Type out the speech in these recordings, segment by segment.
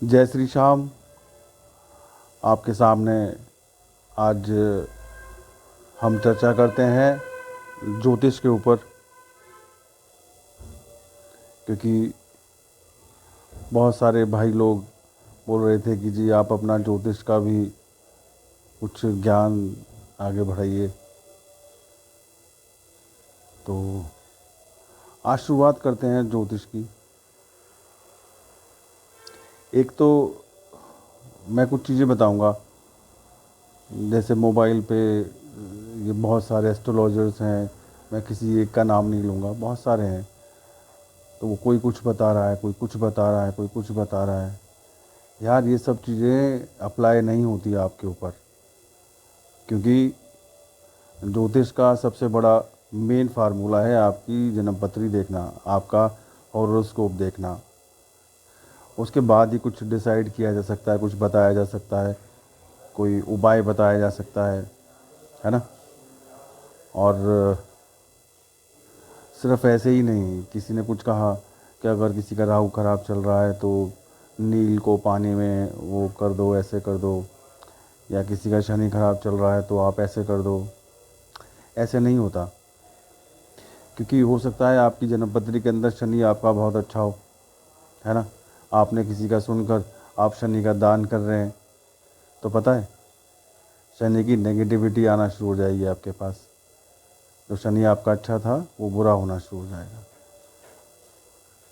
जय श्री श्याम। आपके सामने आज हम चर्चा करते हैं ज्योतिष के ऊपर, क्योंकि बहुत सारे भाई लोग बोल रहे थे कि जी आप अपना ज्योतिष का भी कुछ ज्ञान आगे बढ़ाइए। तो आज शुरुआत करते हैं ज्योतिष की। एक तो मैं कुछ चीज़ें बताऊंगा, जैसे मोबाइल पे ये बहुत सारे एस्ट्रोलॉजर्स हैं, मैं किसी एक का नाम नहीं लूँगा, बहुत सारे हैं। तो वो कोई कुछ बता रहा है, कोई कुछ बता रहा है, कोई कुछ बता रहा है। यार ये सब चीज़ें अप्लाई नहीं होती आपके ऊपर, क्योंकि ज्योतिष का सबसे बड़ा मेन फार्मूला है आपकी जन्मपत्री देखना, आपका हॉरोस्कोप देखना। उसके बाद ही कुछ डिसाइड किया जा सकता है, कुछ बताया जा सकता है, कोई उपाय बताया जा सकता है ना। और सिर्फ ऐसे ही नहीं, किसी ने कुछ कहा कि अगर किसी का राहु खराब चल रहा है तो नील को पानी में वो कर दो, ऐसे कर दो, या किसी का शनि खराब चल रहा है तो आप ऐसे कर दो। ऐसे नहीं होता, क्योंकि हो सकता है आपकी जन्मपत्री के अंदर शनि आपका बहुत अच्छा हो, है ना। आपने किसी का सुनकर आप शनि का दान कर रहे हैं, तो पता है शनि की नेगेटिविटी आना शुरू हो जाएगी आपके पास। जो शनि आपका अच्छा था वो बुरा होना शुरू हो जाएगा।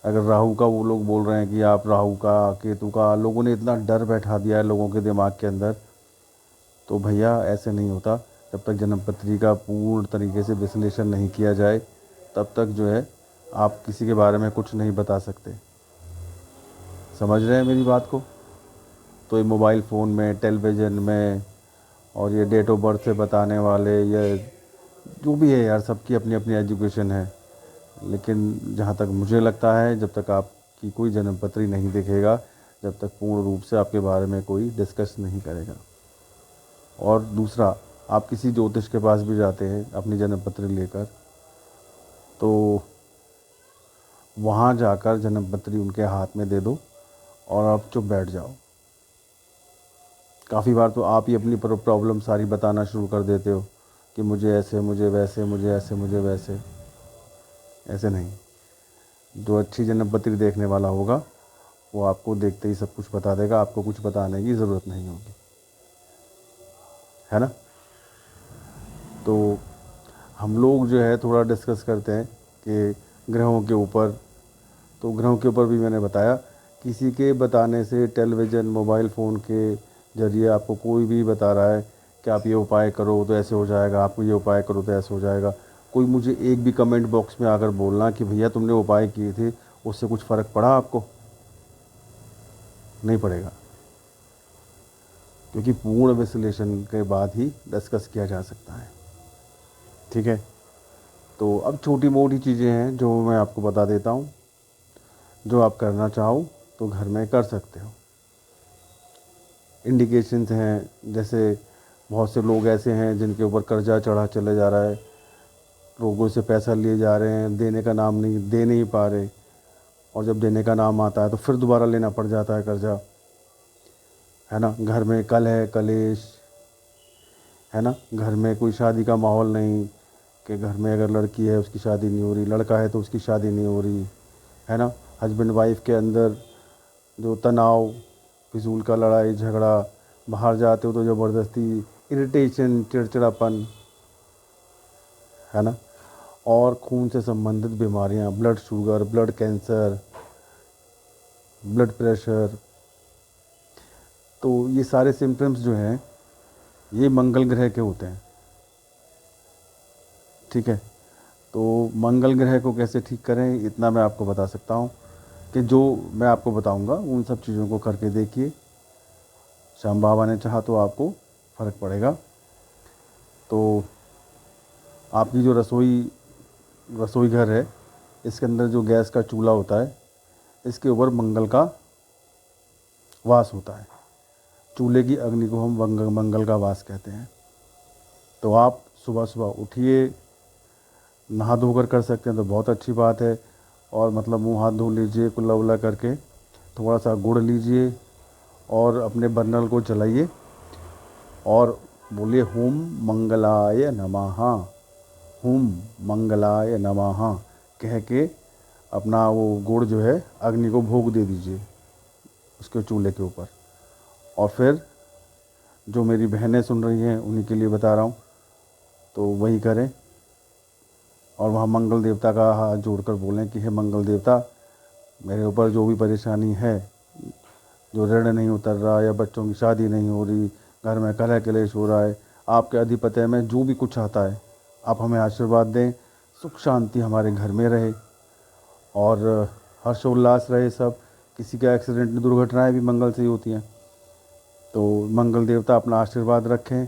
अगर राहु का वो लोग बोल रहे हैं कि आप राहु का, केतु का, लोगों ने इतना डर बैठा दिया है लोगों के दिमाग के अंदर, तो भैया ऐसे नहीं होता। जब तक जन्मपत्री का पूर्ण तरीके से विश्लेषण नहीं किया जाए तब तक जो है आप किसी के बारे में कुछ नहीं बता सकते। समझ रहे हैं मेरी बात को? तो ये मोबाइल फ़ोन में, टेलीविज़न में, और ये डेट ऑफ बर्थ से बताने वाले, ये जो भी है यार, सबकी अपनी अपनी एजुकेशन है। लेकिन जहाँ तक मुझे लगता है, जब तक आपकी कोई जन्मपत्री नहीं दिखेगा, जब तक पूर्ण रूप से आपके बारे में कोई डिस्कस नहीं करेगा। और दूसरा, आप किसी ज्योतिष के पास भी जाते हैं अपनी जन्मपत्री लेकर, तो वहाँ जाकर जन्मपत्री उनके हाथ में दे दो और आप चुप बैठ जाओ। काफ़ी बार तो आप ही अपनी प्रॉब्लम सारी बताना शुरू कर देते हो कि मुझे ऐसे, मुझे वैसे, मुझे ऐसे, मुझे वैसे। ऐसे नहीं। जो अच्छी जन्मपत्री देखने वाला होगा वो आपको देखते ही सब कुछ बता देगा, आपको कुछ बताने की ज़रूरत नहीं होगी, है ना। तो हम लोग जो है थोड़ा डिस्कस करते हैं कि ग्रहों के ऊपर। तो ग्रहों के ऊपर भी मैंने बताया, किसी के बताने से, टेलीविज़न, मोबाइल फ़ोन के ज़रिए आपको कोई भी बता रहा है कि आप ये उपाय करो तो ऐसे हो जाएगा, आपको ये उपाय करो तो ऐसे हो जाएगा। कोई मुझे एक भी कमेंट बॉक्स में आकर बोलना कि भैया तुमने उपाय किए थे उससे कुछ फ़र्क पड़ा आपको? नहीं पड़ेगा, क्योंकि पूर्ण विश्लेषण के बाद ही डिस्कस किया जा सकता है। ठीक है। तो अब छोटी मोटी चीज़ें हैं जो मैं आपको बता देता हूँ, जो आप करना चाहो तो घर में कर सकते हो। इंडिकेशंस हैं, जैसे बहुत से लोग ऐसे हैं जिनके ऊपर कर्जा चढ़ा चले जा रहा है, लोगों से पैसा लिए जा रहे हैं, देने का नाम नहीं, दे नहीं पा रहे, और जब देने का नाम आता है तो फिर दोबारा लेना पड़ जाता है कर्जा, है ना। घर में कलह कलेश, है ना। घर में कोई शादी का माहौल नहीं, कि घर में अगर लड़की है उसकी शादी नहीं हो रही, लड़का है तो उसकी शादी नहीं हो रही, है ना। हस्बैंड वाइफ के अंदर जो तनाव, फिजूल का लड़ाई झगड़ा, बाहर जाते हो तो ज़बरदस्ती, इरिटेशन, चिड़चिड़ापन, है ना। और खून से संबंधित बीमारियां, blood sugar, blood cancer, blood pressure, तो ये सारे सिम्टम्स जो हैं ये मंगल ग्रह के होते हैं। ठीक है। तो मंगल ग्रह को कैसे ठीक करें, इतना मैं आपको बता सकता हूँ कि जो मैं आपको बताऊँगा उन सब चीज़ों को करके देखिए। श्याम बाबा ने चाहा तो आपको फ़र्क पड़ेगा। तो आपकी जो रसोई घर है, इसके अंदर जो गैस का चूल्हा होता है, इसके ऊपर मंगल का वास होता है। चूल्हे की अग्नि को हम मंगल का वास कहते हैं। तो आप सुबह सुबह उठिए, नहा धोकर कर सकते हैं तो बहुत अच्छी बात है। और मतलब मुंह हाथ धो लीजिए कुल्ला उल्ला करके, थोड़ा सा गुड़ लीजिए, और अपने बर्नल को जलाइए और बोलिए हुम मंगलाय नमः, हुम मंगलाय नमः कह के अपना वो गुड़ जो है अग्नि को भोग दे दीजिए उसके चूल्हे के ऊपर। और फिर जो मेरी बहनें सुन रही हैं उन्हीं के लिए बता रहा हूँ, तो वही करें। और वहाँ मंगल देवता का हाथ जोड़कर बोलें कि हे मंगल देवता, मेरे ऊपर जो भी परेशानी है, जो ऋण नहीं उतर रहा या बच्चों की शादी नहीं हो रही, घर में कलह क्लेश हो रहा है, आपके अधिपत्य में जो भी कुछ आता है आप हमें आशीर्वाद दें, सुख शांति हमारे घर में रहे और हर्षोल्लास रहे सब। किसी का एक्सीडेंट दुर्घटनाएं भी मंगल से ही होती हैं, तो मंगल देवता अपना आशीर्वाद रखें।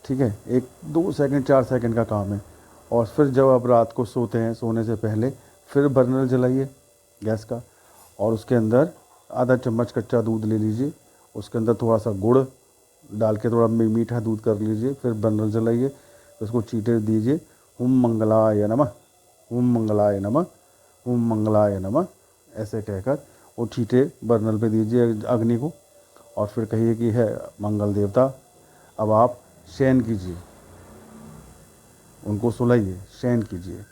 ठीक है, 1-2 सेकंड 4 सेकंड का काम है। और फिर जब आप रात को सोते हैं, सोने से पहले फिर बर्नर जलाइए गैस का और उसके अंदर आधा चम्मच कच्चा दूध ले लीजिए, उसके अंदर थोड़ा सा गुड़ डाल के थोड़ा मीठा दूध कर लीजिए, फिर बर्नर जलाइए, उसको चीटे दीजिए, हुम मंगलाय नमः, हुम मंगलाय नमः, हुम मंगलाय नमः ऐसे कहकर वो चीटे बर्नर पे दीजिए अग्नि को। और फिर कहिए कि है मंगल देवता, अब आप शयन कीजिए, उनको सुलाइए, शयन कीजिए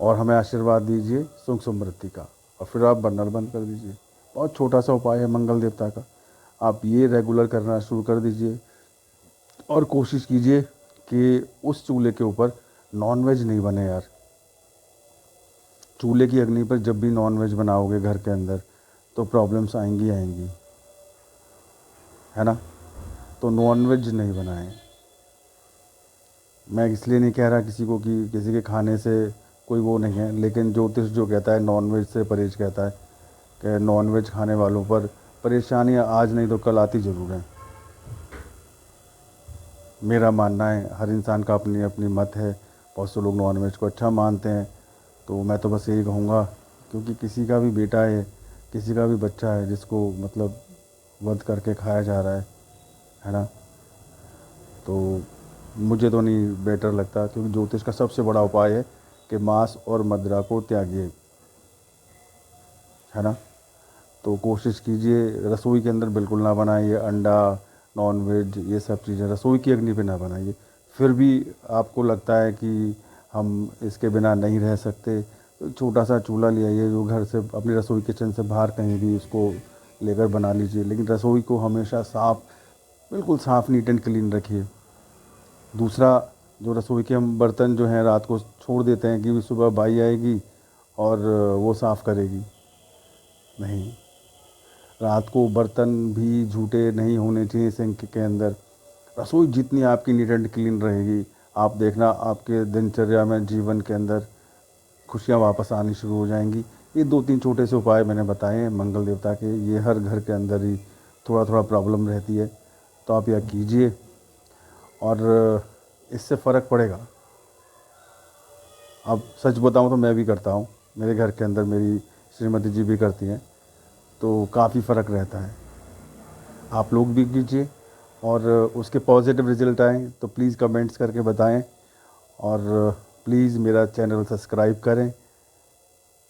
और हमें आशीर्वाद दीजिए सुख समृद्धि का। और फिर आप बर्नर बंद कर दीजिए। बहुत छोटा सा उपाय है मंगल देवता का, आप ये रेगुलर करना शुरू कर दीजिए। और कोशिश कीजिए कि उस चूल्हे के ऊपर नॉनवेज नहीं बने यार। चूल्हे की अग्नि पर जब भी नॉनवेज बनाओगे घर के अंदर तो प्रॉब्लम्स आएंगी आएंगी, है ना। तो नॉनवेज नहीं बनाएं। मैं इसलिए नहीं कह रहा किसी को कि किसी के खाने से कोई वो नहीं है, लेकिन ज्योतिष जो कहता है नॉनवेज से परहेज कहता है कि नॉनवेज खाने वालों पर परेशानियां आज नहीं तो कल आती ज़रूर हैं। मेरा मानना है, हर इंसान का अपनी अपनी मत है। बहुत से लोग नॉनवेज को अच्छा मानते हैं, तो मैं तो बस यही कहूँगा, क्योंकि किसी का भी बेटा है, किसी का भी बच्चा है जिसको मतलब वध करके खाया जा रहा है ना। तो मुझे तो नहीं बेटर लगता, क्योंकि ज्योतिष का सबसे बड़ा उपाय है कि मांस और मदिरा को त्यागिए, है ना। तो कोशिश कीजिए रसोई के अंदर बिल्कुल ना बनाइए, अंडा नॉनवेज ये सब चीज़ें रसोई की अग्नि पे ना बनाइए। फिर भी आपको लगता है कि हम इसके बिना नहीं रह सकते, तो छोटा सा चूल्हा ले आइए जो घर से अपनी रसोई किचन से बाहर कहीं भी उसको लेकर बना लीजिए। लेकिन रसोई को हमेशा साफ़, बिल्कुल साफ़ नीट एंड क्लीन रखिए। दूसरा, जो रसोई के हम बर्तन जो हैं रात को छोड़ देते हैं कि सुबह बाई आएगी और वो साफ़ करेगी, नहीं। रात को बर्तन भी झूठे नहीं होने चाहिए सिंक के अंदर। रसोई जितनी आपकी नीट एंड क्लीन रहेगी, आप देखना आपके दिनचर्या में जीवन के अंदर खुशियाँ वापस आनी शुरू हो जाएंगी। ये 2-3 छोटे से उपाय मैंने बताए हैं मंगल देवता के, ये हर घर के अंदर ही थोड़ा थोड़ा प्रॉब्लम रहती है, तो आप यह कीजिए और इससे फ़र्क पड़ेगा। अब सच बताऊं तो मैं भी करता हूं, मेरे घर के अंदर मेरी श्रीमती जी भी करती हैं, तो काफ़ी फ़र्क रहता है। आप लोग भी कीजिए और उसके पॉजिटिव रिज़ल्ट आएँ तो प्लीज़ कमेंट्स करके बताएं। और प्लीज़ मेरा चैनल सब्सक्राइब करें,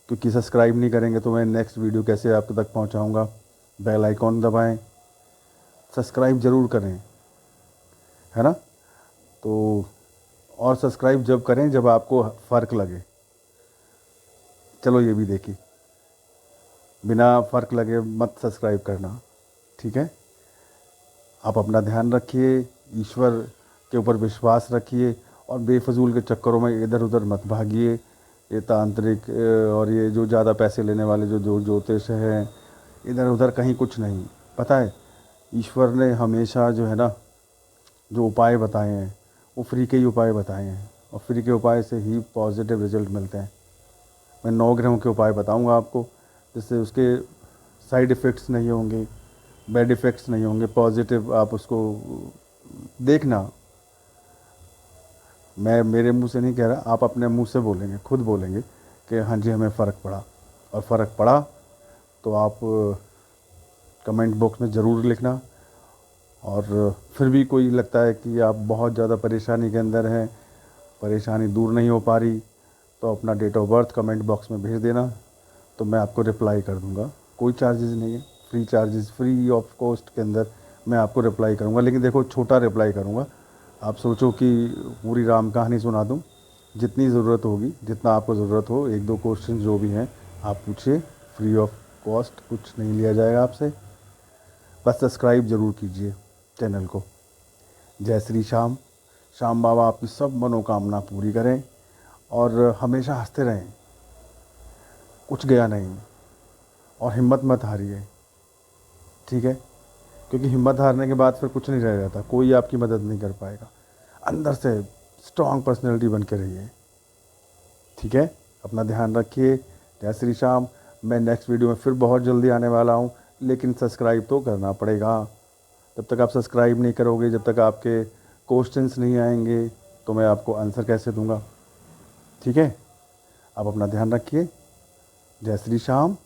क्योंकि सब्सक्राइब नहीं करेंगे तो मैं नेक्स्ट वीडियो कैसे आपके तक पहुंचाऊंगा। बेल आइकॉन दबाएं, सब्सक्राइब ज़रूर करें, है ना। तो और सब्सक्राइब जब करें जब आपको फ़र्क लगे। चलो ये भी देखिए, बिना फ़र्क लगे मत सब्सक्राइब करना, ठीक है। आप अपना ध्यान रखिए, ईश्वर के ऊपर विश्वास रखिए और बेफजूल के चक्करों में इधर उधर मत भागिए। ये तांत्रिक और ये जो ज़्यादा पैसे लेने वाले जो ज्योतिष हैं, इधर उधर कहीं कुछ नहीं। पता है, ईश्वर ने हमेशा जो है ना, जो उपाय बताए हैं वो फ्री के ही उपाय बताए हैं, और फ्री के उपाय से ही पॉजिटिव रिजल्ट मिलते हैं। मैं 9 ग्रहों के उपाय बताऊंगा आपको, जिससे उसके साइड इफ़ेक्ट्स नहीं होंगे, बैड इफ़ेक्ट्स नहीं होंगे, पॉजिटिव आप उसको देखना। मैं मेरे मुंह से नहीं कह रहा, आप अपने मुंह से बोलेंगे, खुद बोलेंगे कि हाँ जी हमें फ़र्क पड़ा। और फ़र्क पड़ा तो आप कमेंट बॉक्स में ज़रूर लिखना। और फिर भी कोई लगता है कि आप बहुत ज़्यादा परेशानी के अंदर हैं, परेशानी दूर नहीं हो पा रही, तो अपना date of birth comment box में भेज देना, तो मैं आपको रिप्लाई कर दूंगा। कोई चार्जेस नहीं है, free charges, free of cost के अंदर मैं आपको रिप्लाई करूँगा। लेकिन देखो, छोटा रिप्लाई करूँगा। आप सोचो कि पूरी राम कहानी सुना दूँ। जितनी ज़रूरत होगी, जितना आपको ज़रूरत हो, एक दो क्वेश्चन जो भी हैं आप पूछिए, फ्री ऑफ कॉस्ट, कुछ नहीं लिया जाएगा आपसे। बस सब्सक्राइब ज़रूर कीजिए चैनल को। जय श्री श्याम। श्याम बाबा आपकी सब मनोकामना पूरी करें और हमेशा हंसते रहें। कुछ गया नहीं और हिम्मत मत हारिए, ठीक है? क्योंकि हिम्मत हारने के बाद फिर कुछ नहीं रह जाता, कोई आपकी मदद नहीं कर पाएगा। अंदर से स्ट्रॉन्ग पर्सनैलिटी बन के रहिए, ठीक है? अपना ध्यान रखिए। जय श्री श्याम। मैं नेक्स्ट वीडियो में फिर बहुत जल्दी आने वाला हूँ, लेकिन सब्सक्राइब तो करना पड़ेगा। जब तक आप सब्सक्राइब नहीं करोगे, जब तक आपके क्वेश्चंस नहीं आएंगे, तो मैं आपको आंसर कैसे दूंगा, ठीक है? आप अपना ध्यान रखिए। जय श्री श्याम।